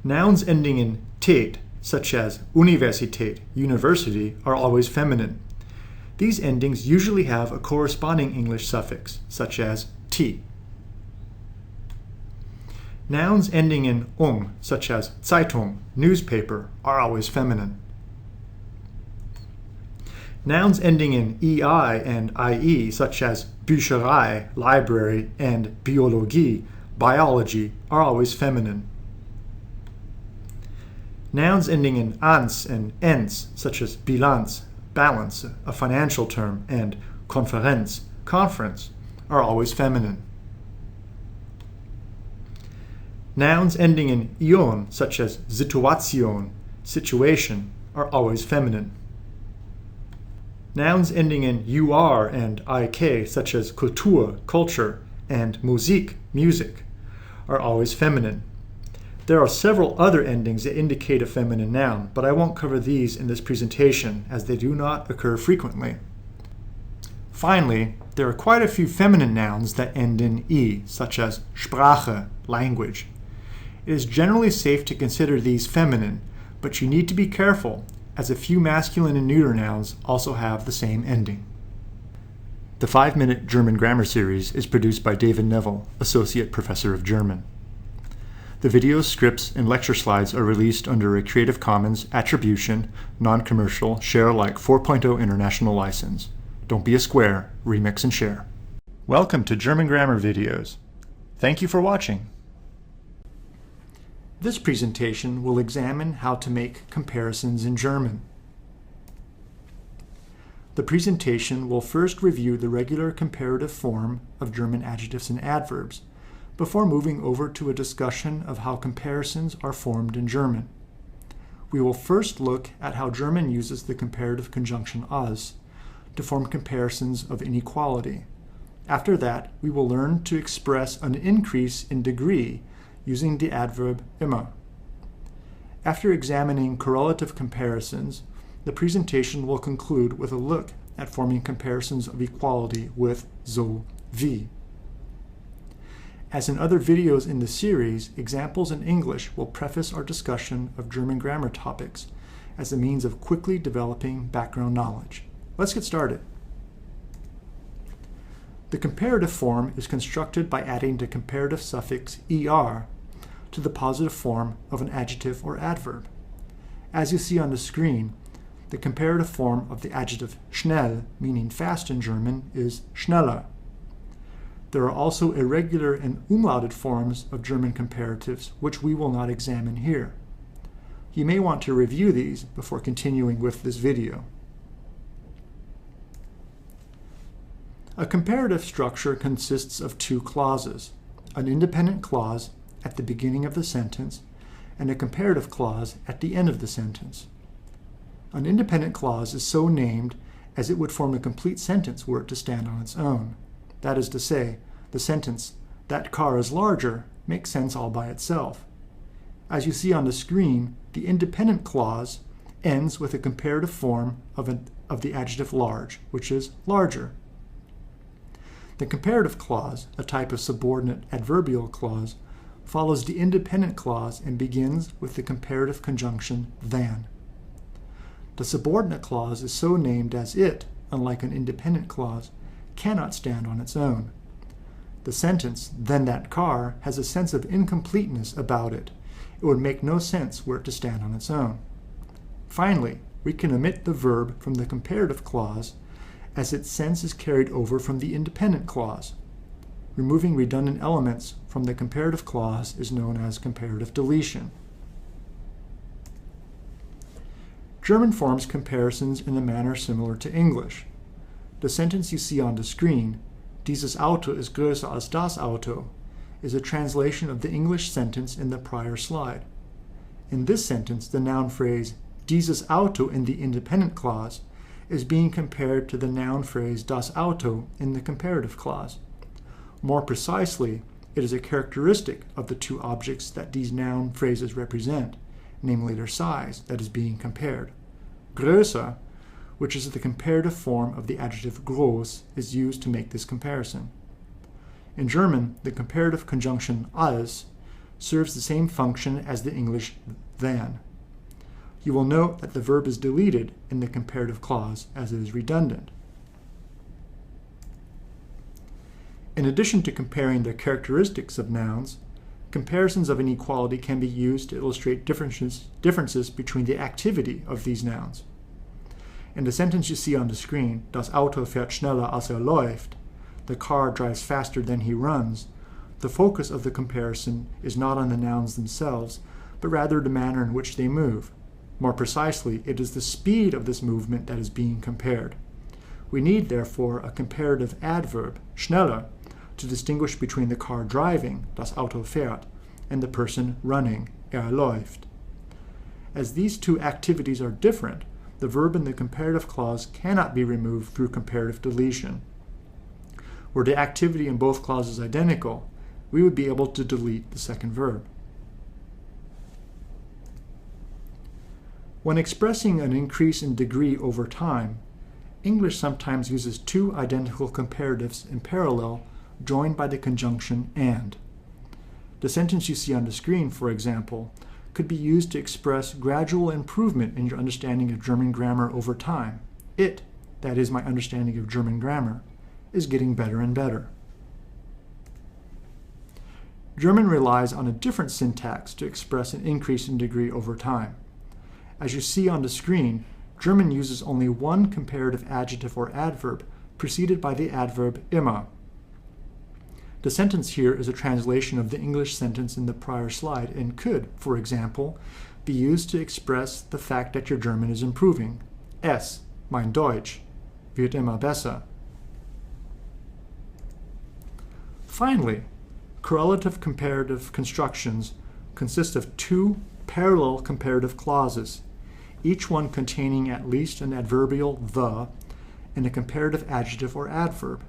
Nouns ending in tät, such as Universität, university, are always feminine. These endings usually have a corresponding English suffix, such as t. Nouns ending in such as Zeitung, newspaper, are always feminine. Nouns ending in ei and ie, such as Bücherei, library, and Biologie, biology, are always feminine. Nouns ending in ans and ens, such as Bilanz, balance, a financial term, and Konferenz, conference, are always feminine. Nouns ending in ion, such as Situation, situation, are always feminine. Nouns ending in ur and ik, such as Kultur, culture, and Musik, music, are always feminine. There are several other endings that indicate a feminine noun, but I won't cover these in this presentation as they do not occur frequently. Finally, there are quite a few feminine nouns that end in e, such as Sprache, language. It is generally safe to consider these feminine, but you need to be careful, as a few masculine and neuter nouns also have the same ending. The 5-minute German grammar series is produced by David Neville, Associate Professor of German. The videos, scripts, and lecture slides are released under a Creative Commons Attribution, Non-Commercial, Share-alike 4.0 International License. Don't be a square, remix and share. Welcome to German Grammar Videos. Thank you for watching. This presentation will examine how to make comparisons in German. The presentation will first review the regular comparative form of German adjectives and adverbs, before moving over to a discussion of how comparisons are formed in German. We will first look at how German uses the comparative conjunction as to form comparisons of inequality. After that, we will learn to express an increase in degree using the adverb immer. After examining correlative comparisons, the presentation will conclude with a look at forming comparisons of equality with so, wie. As in other videos in the series, examples in English will preface our discussion of German grammar topics as a means of quickly developing background knowledge. Let's get started. The comparative form is constructed by adding the comparative suffix er to the positive form of an adjective or adverb. As you see on the screen, The comparative form of the adjective schnell, meaning fast in German, is schneller. There are also irregular and umlauted forms of German comparatives, which we will not examine here. You may want to review these before continuing with this video. A comparative structure consists of two clauses, an independent clause at the beginning of the sentence and a comparative clause at the end of the sentence. An independent clause is so named as it would form a complete sentence were it to stand on its own. That is to say, the sentence, "That car is larger," makes sense all by itself. As you see on the screen, the independent clause ends with a comparative form of the adjective large, which is larger. The comparative clause, a type of subordinate adverbial clause, follows the independent clause and begins with the comparative conjunction than. The subordinate clause is so named as it, unlike an independent clause, cannot stand on its own. The sentence, "Then that car," has a sense of incompleteness about it. It would make no sense were it to stand on its own. Finally, we can omit the verb from the comparative clause as its sense is carried over from the independent clause. Removing redundant elements from the comparative clause is known as comparative deletion. German forms comparisons in a manner similar to English. The sentence you see on the screen, "Dieses Auto ist größer als das Auto," is a translation of the English sentence in the prior slide. In this sentence, the noun phrase "dieses Auto" in the independent clause is being compared to the noun phrase "das Auto" in the comparative clause. More precisely, it is a characteristic of the two objects that these noun phrases represent, namely their size, that is being compared. Größer, which is the comparative form of the adjective groß, is used to make this comparison. In German, the comparative conjunction als serves the same function as the English than. You will note that the verb is deleted in the comparative clause as it is redundant. In addition to comparing the characteristics of nouns, comparisons of inequality can be used to illustrate differences between the activity of these nouns. In the sentence you see on the screen, "Das Auto fährt schneller als läuft," the car drives faster than he runs, the focus of the comparison is not on the nouns themselves, but rather the manner in which they move. More precisely, it is the speed of this movement that is being compared. We need, therefore, a comparative adverb, schneller, to distinguish between the car driving, das Auto fährt, and the person running, läuft. As these two activities are different, the verb in the comparative clause cannot be removed through comparative deletion. Were the activity in both clauses identical, we would be able to delete the second verb. When expressing an increase in degree over time, English sometimes uses two identical comparatives in parallel, joined by the conjunction and. The sentence you see on the screen, for example, could be used to express gradual improvement in your understanding of German grammar over time. It, that is my understanding of German grammar, is getting better and better. German relies on a different syntax to express an increase in degree over time. As you see on the screen, German uses only one comparative adjective or adverb, preceded by the adverb immer. The sentence here is a translation of the English sentence in the prior slide and could, for example, be used to express the fact that your German is improving. Mein Deutsch, wird immer besser. Finally, correlative comparative constructions consist of two parallel comparative clauses, each one containing at least an adverbial the and a comparative adjective or adverb.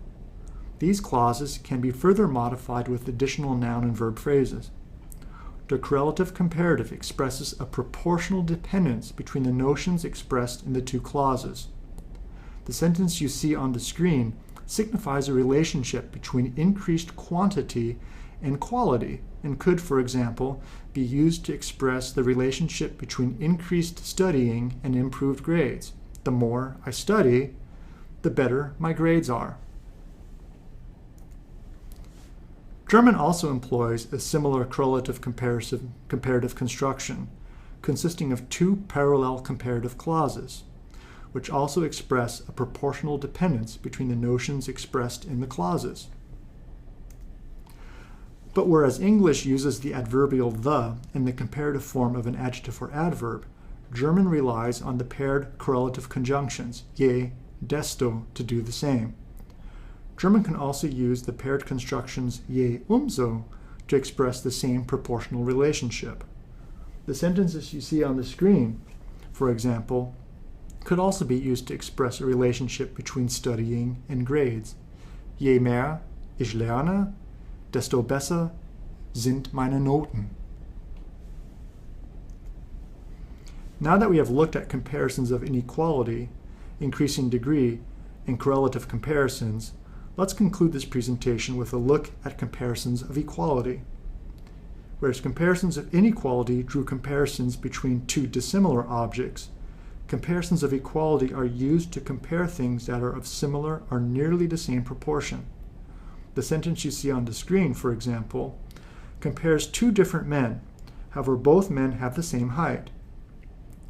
These clauses can be further modified with additional noun and verb phrases. The correlative comparative expresses a proportional dependence between the notions expressed in the two clauses. The sentence you see on the screen signifies a relationship between increased quantity and quality and could, for example, be used to express the relationship between increased studying and improved grades. The more I study, the better my grades are. German also employs a similar correlative comparative construction, consisting of two parallel comparative clauses. which also express a proportional dependence between the notions expressed in the clauses. But whereas English uses the adverbial the in the comparative form of an adjective or adverb, German relies on the paired correlative conjunctions, je, desto, to do the same. German can also use the paired constructions je umso to express the same proportional relationship. The sentences you see on the screen, for example, could also be used to express a relationship between studying and grades. Je mehr ich lerne, desto besser sind meine Noten. Now that we have looked at comparisons of inequality, increasing degree, and correlative comparisons, let's conclude this presentation with a look at comparisons of equality. Whereas comparisons of inequality drew comparisons between two dissimilar objects, comparisons of equality are used to compare things that are of similar or nearly the same proportion. The sentence you see on the screen, for example, compares two different men. However, both men have the same height.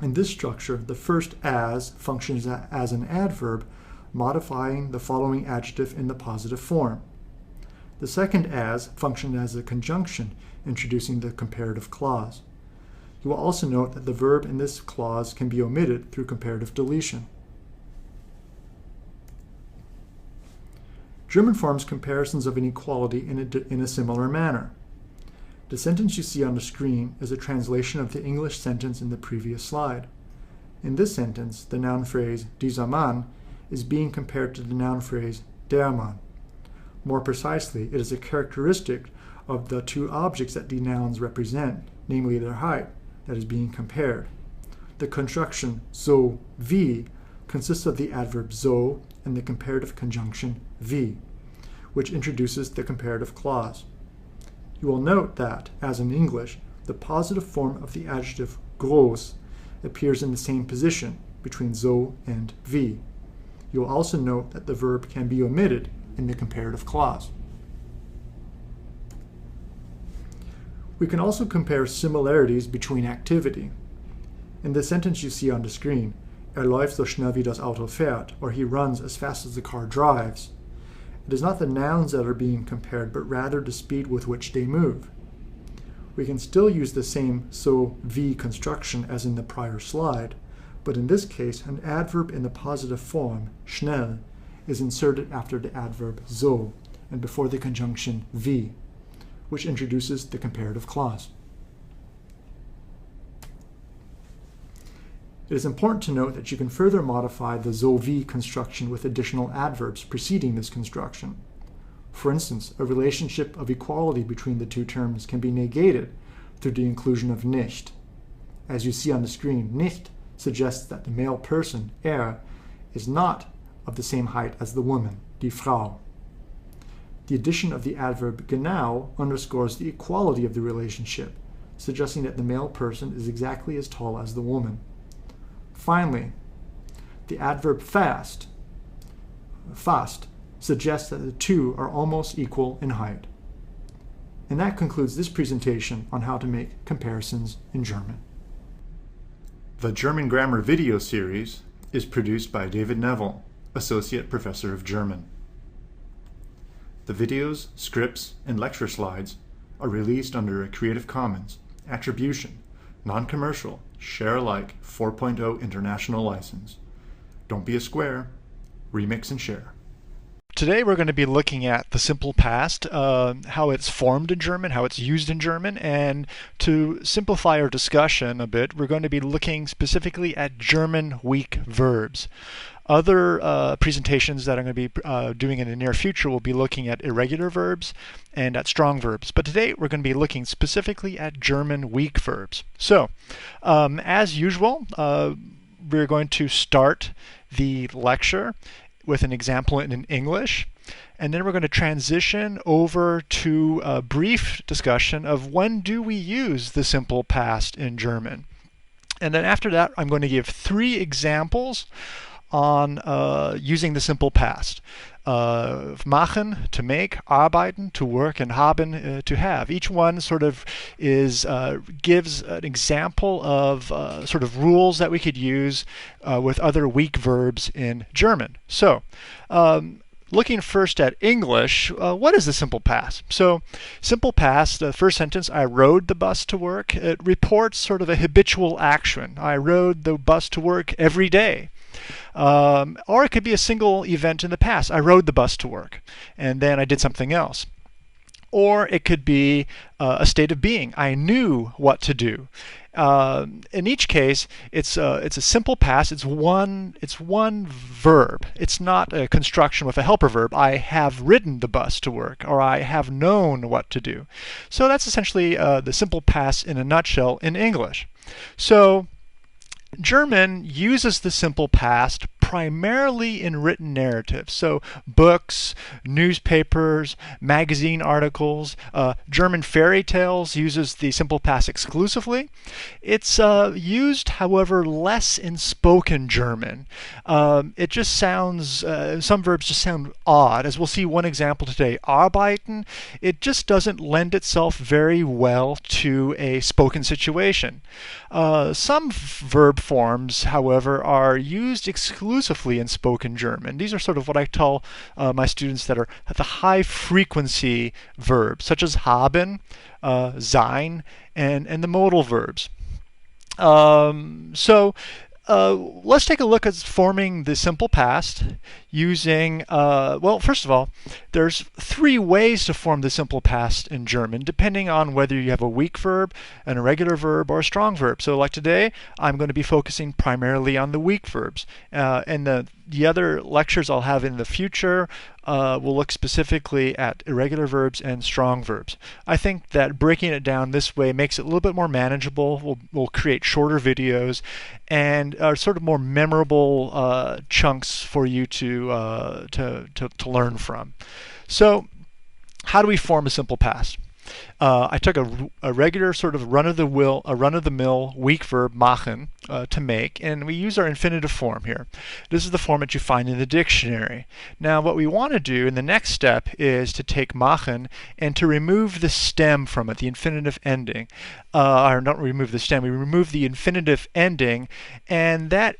In this structure, the first as functions as an adverb, modifying the following adjective in the positive form. The second as functions as a conjunction, introducing the comparative clause. You will also note that the verb in this clause can be omitted through comparative deletion. German forms comparisons of inequality in a similar manner. The sentence you see on the screen is a translation of the English sentence in the previous slide. In this sentence, the noun phrase dieser Mann is being compared to the noun phrase der Mann. More precisely, it is a characteristic of the two objects that the nouns represent, namely their height, that is being compared. The construction so wie consists of the adverb so and the comparative conjunction wie, which introduces the comparative clause. You will note that, as in English, the positive form of the adjective groß appears in the same position between so and wie. You will also note that the verb can be omitted in the comparative clause. We can also compare similarities between activity. In the sentence you see on the screen, läuft so schnell wie das Auto fährt, or he runs as fast as the car drives. It is not the nouns that are being compared, but rather the speed with which they move. We can still use the same so wie construction as in the prior slide, but in this case, an adverb in the positive form, schnell, is inserted after the adverb so and before the conjunction wie, which introduces the comparative clause. It is important to note that you can further modify the so wie construction with additional adverbs preceding this construction. For instance, a relationship of equality between the two terms can be negated through the inclusion of nicht. As you see on the screen, nicht suggests that the male person, is not of the same height as the woman, die Frau. The addition of the adverb genau underscores the equality of the relationship, suggesting that the male person is exactly as tall as the woman. Finally, the adverb fast suggests that the two are almost equal in height. And that concludes this presentation on how to make comparisons in German. The German Grammar video series is produced by David Neville, Associate Professor of German. The videos, scripts, and lecture slides are released under a Creative Commons Attribution, Non-Commercial, Share-alike 4.0 International License. Don't be a square. Remix and share. Today we're going to be looking at the simple past, how it's formed in German, how it's used in German, and to simplify our discussion a bit, we're going to be looking specifically at German weak verbs. Other presentations that I'm going to be doing in the near future will be looking at irregular verbs and at strong verbs. But today we're going to be looking specifically at German weak verbs. So, as usual, we're going to start the lecture with an example in English, and then we're going to transition over to a brief discussion of when do we use the simple past in German. And then after that, I'm going to give 3 examples on using the simple past. machen, to make, arbeiten, to work, and haben, to have. Each one sort of gives an example of sort of rules that we could use with other weak verbs in German. So, looking first at English, what is the simple past? So, simple past, the first sentence, I rode the bus to work, it reports sort of a habitual action. I rode the bus to work every day. Or it could be a single event in the past. I rode the bus to work, and then I did something else. Or it could be a state of being. I knew what to do. In each case, it's a simple past. It's one verb. It's not a construction with a helper verb. I have ridden the bus to work, or I have known what to do. So that's essentially the simple past in a nutshell in English. So German uses the simple past primarily in written narratives. So books, newspapers, magazine articles, German fairy tales uses the simple past exclusively. It's used, however, less in spoken German. It just sounds, some verbs just sound odd. As we'll see one example today, arbeiten, it just doesn't lend itself very well to a spoken situation. Some verb forms, however, are used exclusively in spoken German. These are sort of what I tell my students that are the high frequency verbs, such as haben, sein, and the modal verbs. Let's take a look at forming the simple past using, well, first of all, there's 3 ways to form the simple past in German, depending on whether you have a weak verb, an irregular verb, or a strong verb. So like today, I'm going to be focusing primarily on the weak verbs. And the other lectures I'll have in the future will look specifically at irregular verbs and strong verbs. I think that breaking it down this way makes it a little bit more manageable. We'll create shorter videos and sort of more memorable chunks for you to learn from. So, how do we form a simple past? I took a regular sort of run-of-the-mill weak verb machen to make, and we use our infinitive form here. This is the form that you find in the dictionary. Now, what we want to do in the next step is to take machen and to remove the stem from it, the infinitive ending. Or not remove the stem, we remove the infinitive ending, and that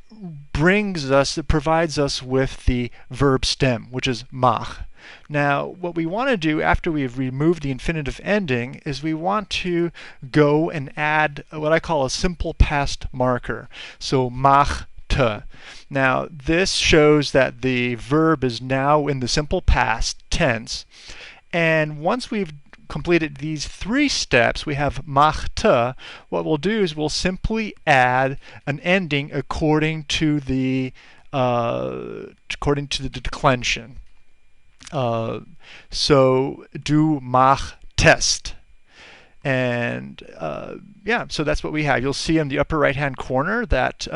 provides us with the verb stem, which is mach. Now, what we want to do after we've removed the infinitive ending is we want to go and add what I call a simple past marker. So, machte. Now, this shows that the verb is now in the simple past tense. And once we've completed these 3 steps, we have machte. What we'll do is we'll simply add an ending according to the declension. So du machtest. And yeah, so that's what we have. You'll see in the upper right hand corner that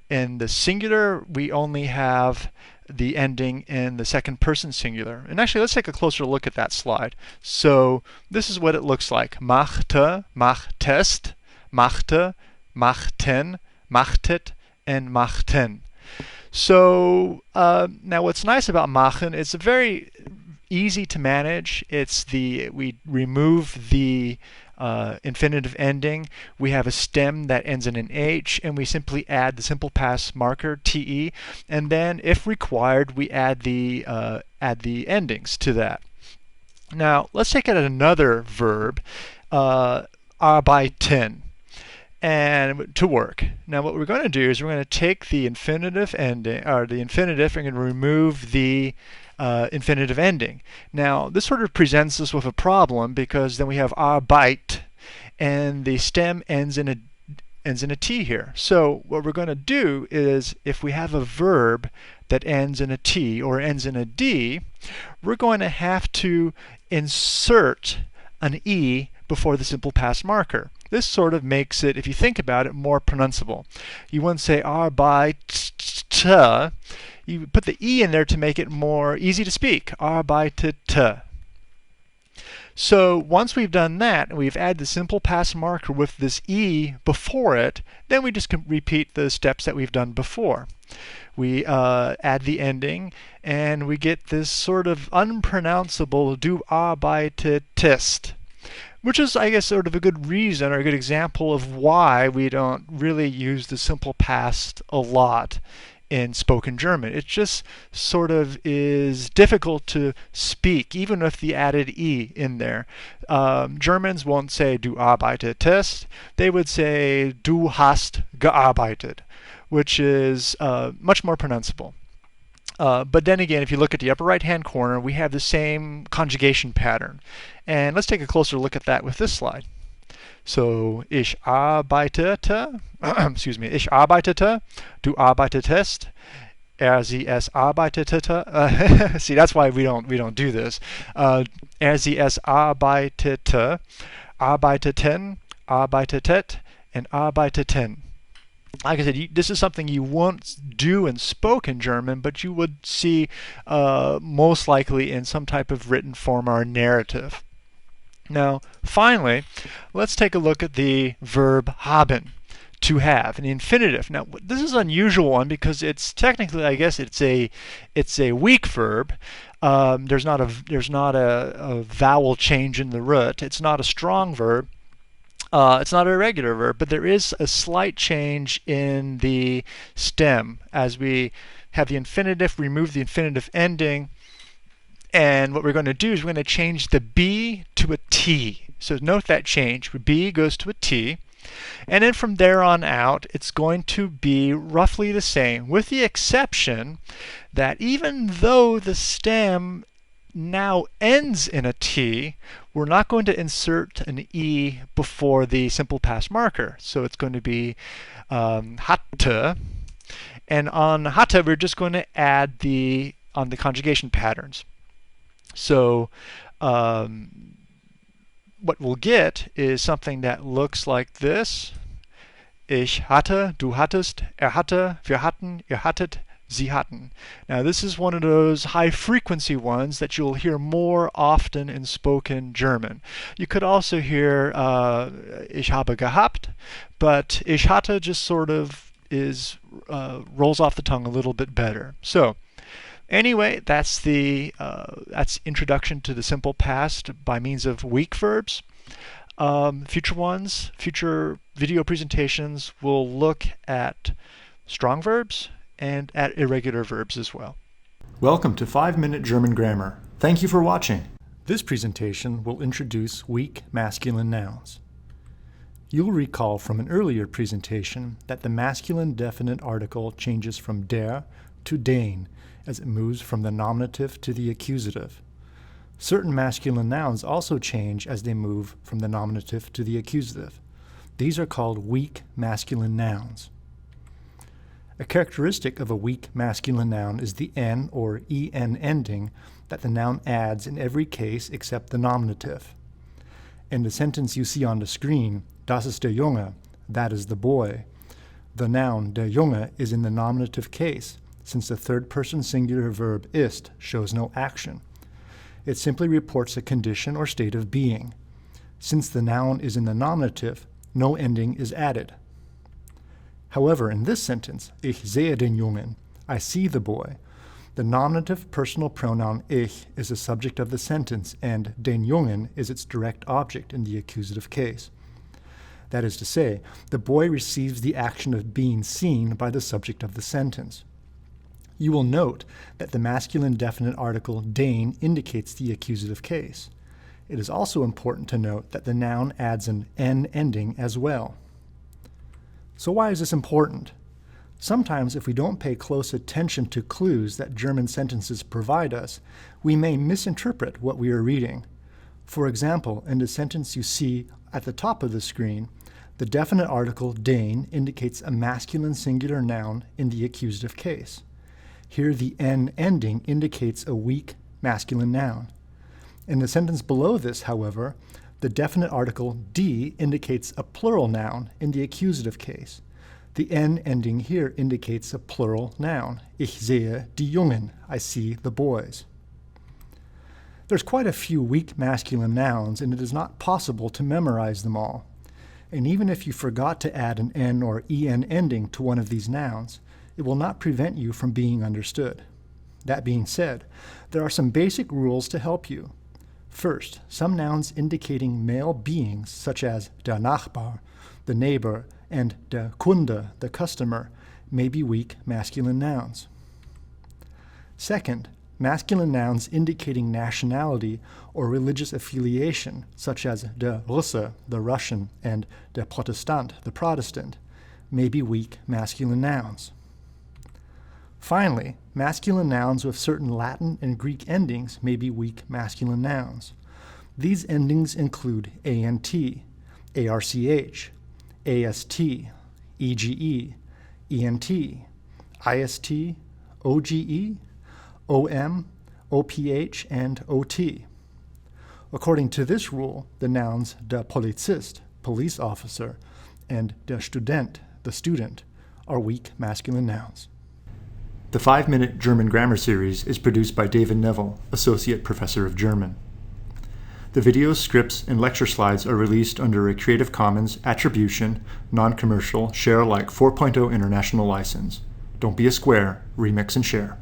in the singular we only have the ending in the second person singular. And actually, let's take a closer look at that slide. So this is what it looks like. Machte, machtest, machte, machten, machtet, and machten. So now what's nice about machen, it's very easy to manage. We remove the infinitive ending. We have a stem that ends in an H, and we simply add the simple past marker, te, and then if required, we add the endings to that. Now let's take it at another verb, arbeiten. And to work. Now what we're going to do is we're going to take the infinitive ending, or the infinitive, and remove the infinitive ending. Now this sort of presents us with a problem because then we have Arbeit, and the stem ends in a T here. So what we're going to do is, if we have a verb that ends in a T or ends in a D, we're going to have to insert an E before the simple past marker. This sort of makes it, if you think about it, more pronounceable. You wouldn't say arbeite. You put the E in there to make it more easy to speak. Arbeitete. So once we've done that, and we've added the simple past marker with this E before it, then we just can repeat the steps that we've done before. We add the ending, and we get this sort of unpronounceable du arbeitest, which is, I guess, sort of a good reason or a good example of why we don't really use the simple past a lot in spoken German. It just sort of is difficult to speak, even with the added E in there. Germans won't say du arbeitetest, they would say du hast gearbeitet, which is much more pronounceable. But then again, if you look at the upper right-hand corner, we have the same conjugation pattern. And let's take a closer look at that with this slide. So, ich arbeitete, excuse me, ich arbeitete, du arbeitetest, sie es arbeitete. See, that's why we don't do this. Sie es arbeitete, arbeiteten, arbeitetet, and arbeiteten. Like I said, this is something you won't do in spoken German, but you would see most likely in some type of written form or narrative. Now, finally, let's take a look at the verb haben, to have, an infinitive. Now, this is an unusual one because it's technically, I guess, it's a weak verb. There's not a vowel change in the root. It's not a strong verb. It's not a irregular verb, but there is a slight change in the stem as we have the infinitive, remove the infinitive ending, and what we're going to do is we're going to change the B to a T. So note that change. B goes to a T, and then from there on out, it's going to be roughly the same, with the exception that even though the stem now ends in a T, we're not going to insert an E before the simple past marker. So it's going to be hatte, and on hatte we're just going to add on the conjugation patterns. So what we'll get is something that looks like this. Ich hatte, du hattest, hatte, wir hatten, ihr hattet, Sie hatten. Now this is one of those high frequency ones that you'll hear more often in spoken German. You could also hear ich habe gehabt, but ich hatte just sort of rolls off the tongue a little bit better. So anyway, that's introduction to the simple past by means of weak verbs. Future video presentations will look at strong verbs and at irregular verbs as well. Welcome to 5-Minute German Grammar. Thank you for watching. This presentation will introduce weak masculine nouns. You'll recall from an earlier presentation that the masculine definite article changes from der to den as it moves from the nominative to the accusative. Certain masculine nouns also change as they move from the nominative to the accusative. These are called weak masculine nouns. A characteristic of a weak masculine noun is the n or en ending that the noun adds in every case except the nominative. In the sentence you see on the screen, das ist der Junge, that is the boy, the noun der Junge is in the nominative case, since the third-person singular verb ist shows no action. It simply reports a condition or state of being. Since the noun is in the nominative, no ending is added. However, in this sentence, ich sehe den Jungen, I see the boy, the nominative personal pronoun ich is the subject of the sentence and den Jungen is its direct object in the accusative case. That is to say, the boy receives the action of being seen by the subject of the sentence. You will note that the masculine definite article den indicates the accusative case. It is also important to note that the noun adds an n ending as well. So why is this important? Sometimes if we don't pay close attention to clues that German sentences provide us, we may misinterpret what we are reading. For example, in the sentence you see at the top of the screen, the definite article den indicates a masculine singular noun in the accusative case. Here the n ending indicates a weak masculine noun. In the sentence below this, however, the definite article die indicates a plural noun in the accusative case. The n ending here indicates a plural noun. Ich sehe die Jungen. I see the boys. There's quite a few weak masculine nouns, and it is not possible to memorize them all. And even if you forgot to add an N or EN ending to one of these nouns, it will not prevent you from being understood. That being said, there are some basic rules to help you. First, some nouns indicating male beings, such as der Nachbar, the neighbor, and der Kunde, the customer, may be weak masculine nouns. Second, masculine nouns indicating nationality or religious affiliation, such as der Russe, the Russian, and der Protestant, the Protestant, may be weak masculine nouns. Finally, masculine nouns with certain Latin and Greek endings may be weak masculine nouns. These endings include ANT, ARCH, AST, EGE, ENT, IST, OGE, OM, OPH, and OT. According to this rule, the nouns der Polizist, police officer, and der Student, the student, are weak masculine nouns. The 5-minute German grammar series is produced by David Neville, Associate Professor of German. The videos, scripts, and lecture slides are released under a Creative Commons Attribution, Non-Commercial, Share Alike 4.0 International License. Don't be a square, remix and share.